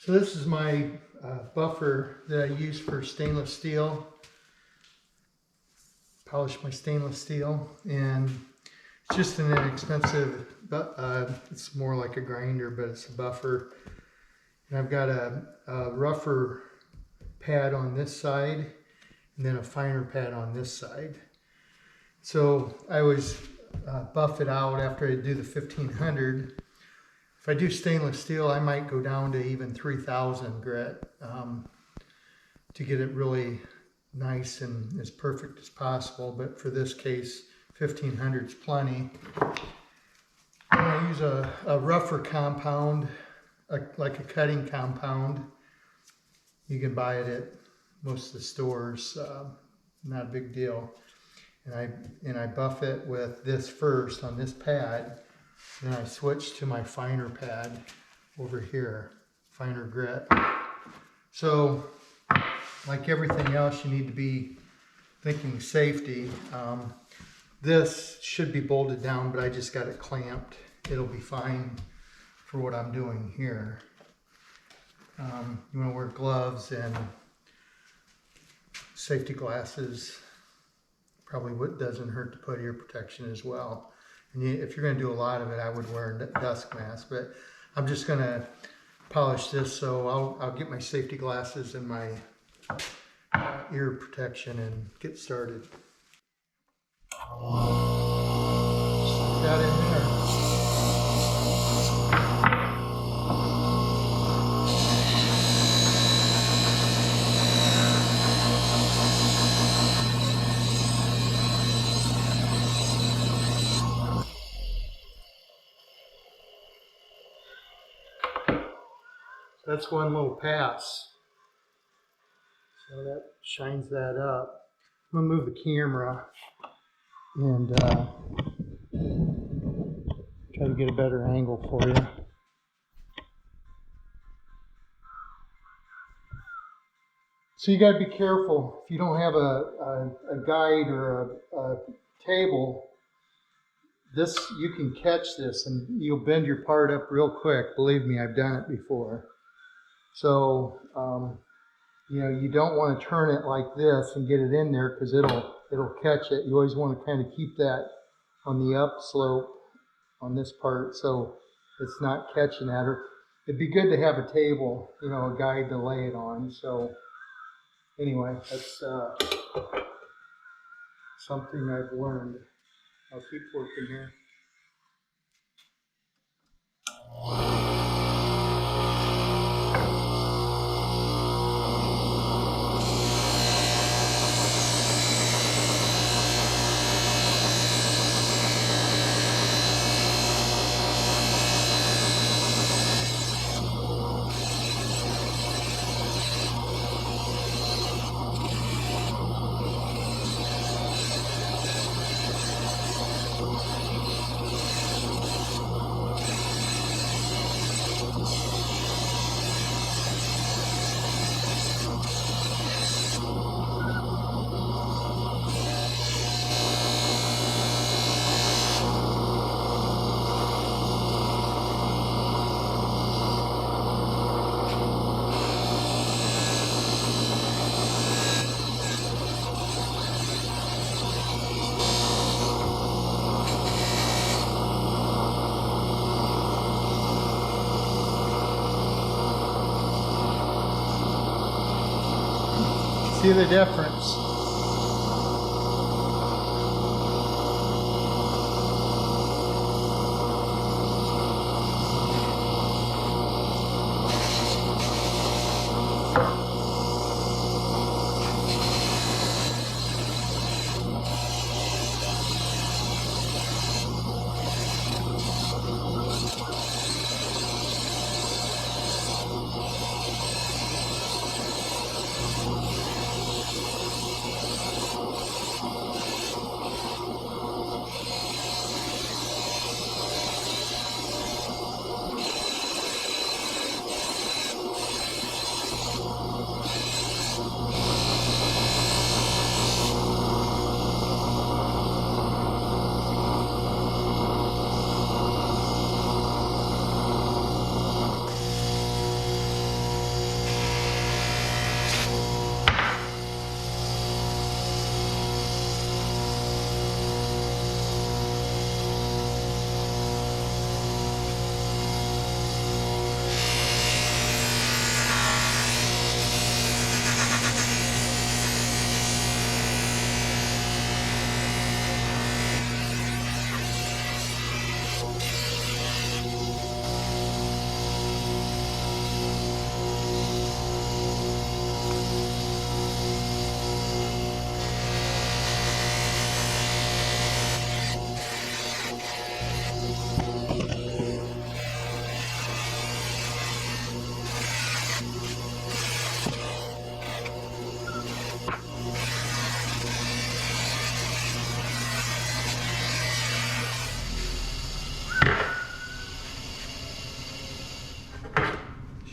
So this is my buffer that I use for stainless steel. Polish my stainless steel, and it's just an inexpensive, it's more like a grinder, but it's a buffer. And I've got a rougher pad on this side and then a finer pad on this side. So I always buff it out after I do the 1500. If I do stainless steel, I might go down to even 3000 grit to get it really nice and as perfect as possible. But for this case, 1500 is plenty. And I use a rougher compound, like a cutting compound. You can buy it at most of the stores, not a big deal. And I buff it with this first on this pad. Then I switch to my finer pad over here, finer grit. So, like everything else, you need to be thinking safety. This should be bolted down, but I just got it clamped. It'll be fine for what I'm doing here. You want to wear gloves and safety glasses. Probably what doesn't hurt to put ear protection as well. And if you're going to do a lot of it, I would wear a dust mask. But I'm just going to polish this, so I'll get my safety glasses and my ear protection and get started. Stick that in there. That's one little pass. So that shines that up. I'm gonna move the camera and try to get a better angle for you. So you gotta be careful. If you don't have a guide or a table, you can catch this and you'll bend your part up real quick. Believe me, I've done it before. So, you don't want to turn it like this and get it in there because it'll catch it. You always want to kind of keep that on the upslope on this part so it's not catching that. Or it'd be good to have a table, a guide to lay it on. So anyway, that's something I've learned. I'll keep working here. See the difference?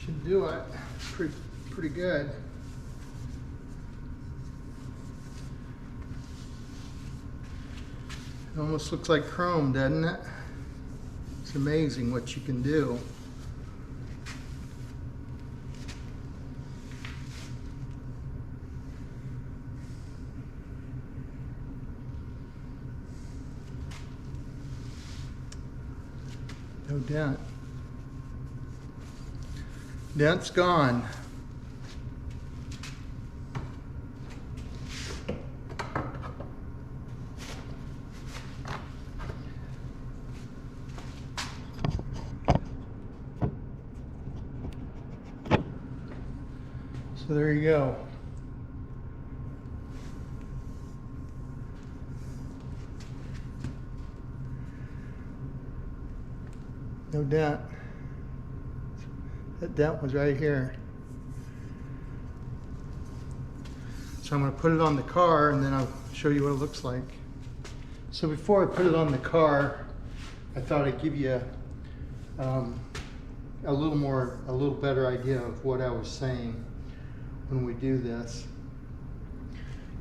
Should do it. Pretty good. It almost looks like chrome, doesn't it? It's amazing what you can do. No dent. Dent's gone. So there you go. No dent. That dent was right here. So I'm going to put it on the car and then I'll show you what it looks like. So before I put it on the car, I thought I'd give you a little better idea of what I was saying when we do this.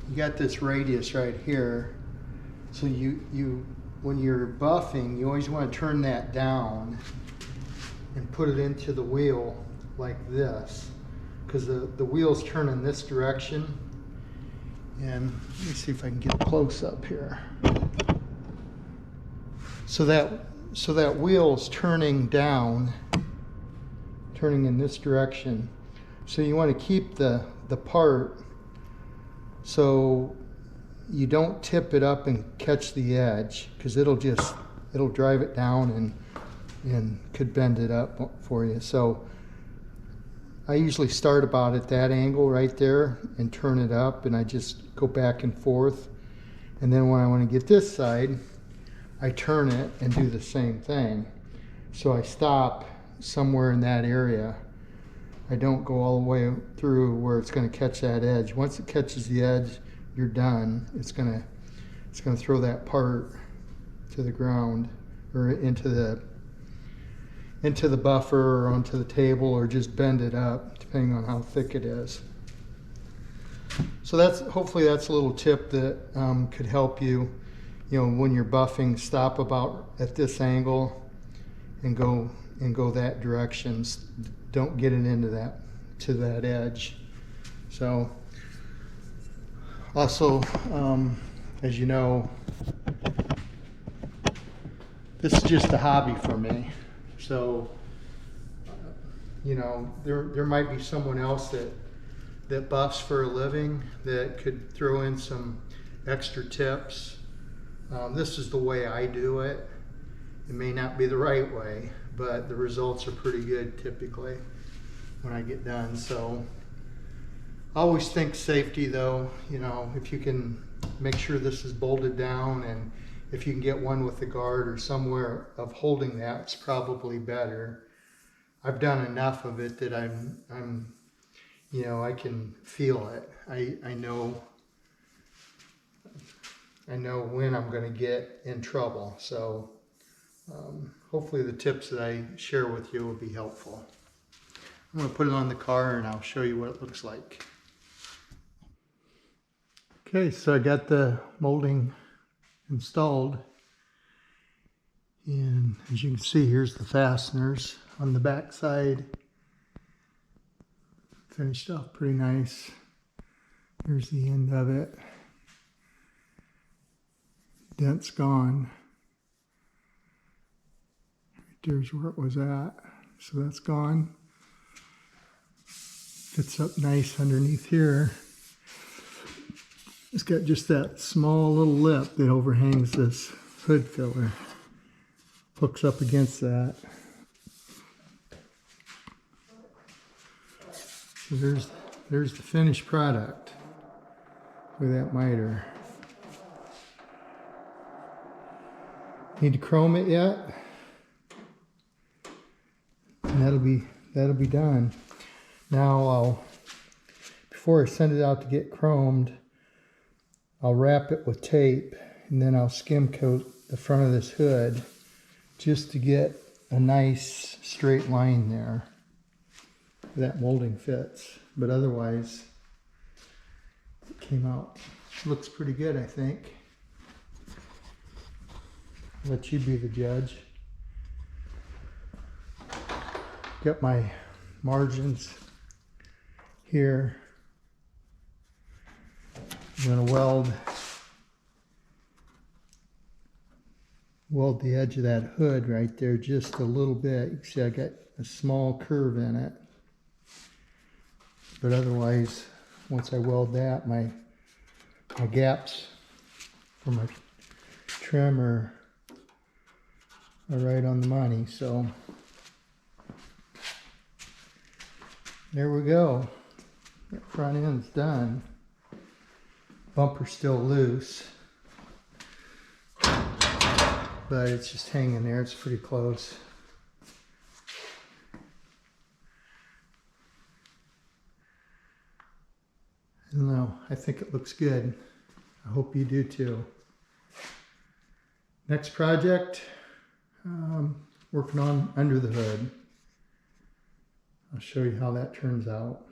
You got this radius right here. So when you're buffing, you always want to turn that down and put it into the wheel like this, because the wheels turn in this direction. And let me see if I can get close up here. So that wheel's turning down, turning in this direction. So you want to keep the part so you don't tip it up and catch the edge, because it'll drive it down and could bend it up for you. So I usually start about at that angle right there and turn it up, and I just go back and forth. And then when I want to get this side, I turn it and do the same thing. So I stop somewhere in that area. I don't go all the way through where it's going to catch that edge. Once it catches the edge, you're done. It's going to throw that part to the ground or into the buffer or onto the table, or just bend it up depending on how thick it is. So hopefully that's a little tip that could help you. You know, when you're buffing, stop about at this angle and go that direction. Don't get it into that edge. So also, as you know, this is just a hobby for me. So you know, there might be someone else that buffs for a living that could throw in some extra tips. This is the way I do it. It may not be the right way, but the results are pretty good typically when I get done. So I always think safety though, you know, if you can make sure this is bolted down, and if you can get one with a guard or somewhere of holding that, it's probably better. I've done enough of it that I'm you know, I can feel it. I know when I'm going to get in trouble. So hopefully the tips that I share with you will be helpful. I'm going to put it on the car and I'll show you what it looks like. Okay, so I got the molding installed. And as you can see, here's the fasteners on the back side. Finished off pretty nice. Here's the end of it. Dent's gone. Right there's where it was at. So that's gone. Fits up nice underneath here. It's got just that small little lip that overhangs this hood filler. Hooks up against that. So there's the finished product for that miter. Need to chrome it yet? And that'll be done. Now before I send it out to get chromed, I'll wrap it with tape, and then I'll skim coat the front of this hood just to get a nice straight line there. that molding fits, but otherwise it came out, looks pretty good, I think. Let you be the judge. Got my margins here. I'm going to weld the edge of that hood right there just a little bit. You can see I got a small curve in it. But otherwise, once I weld that, my gaps for my trim are right on the money. So there we go. That front end's done. Bumper's still loose, but it's just hanging there. It's pretty close. I don't know. I think it looks good. I hope you do too. Next project, working on under the hood. I'll show you how that turns out.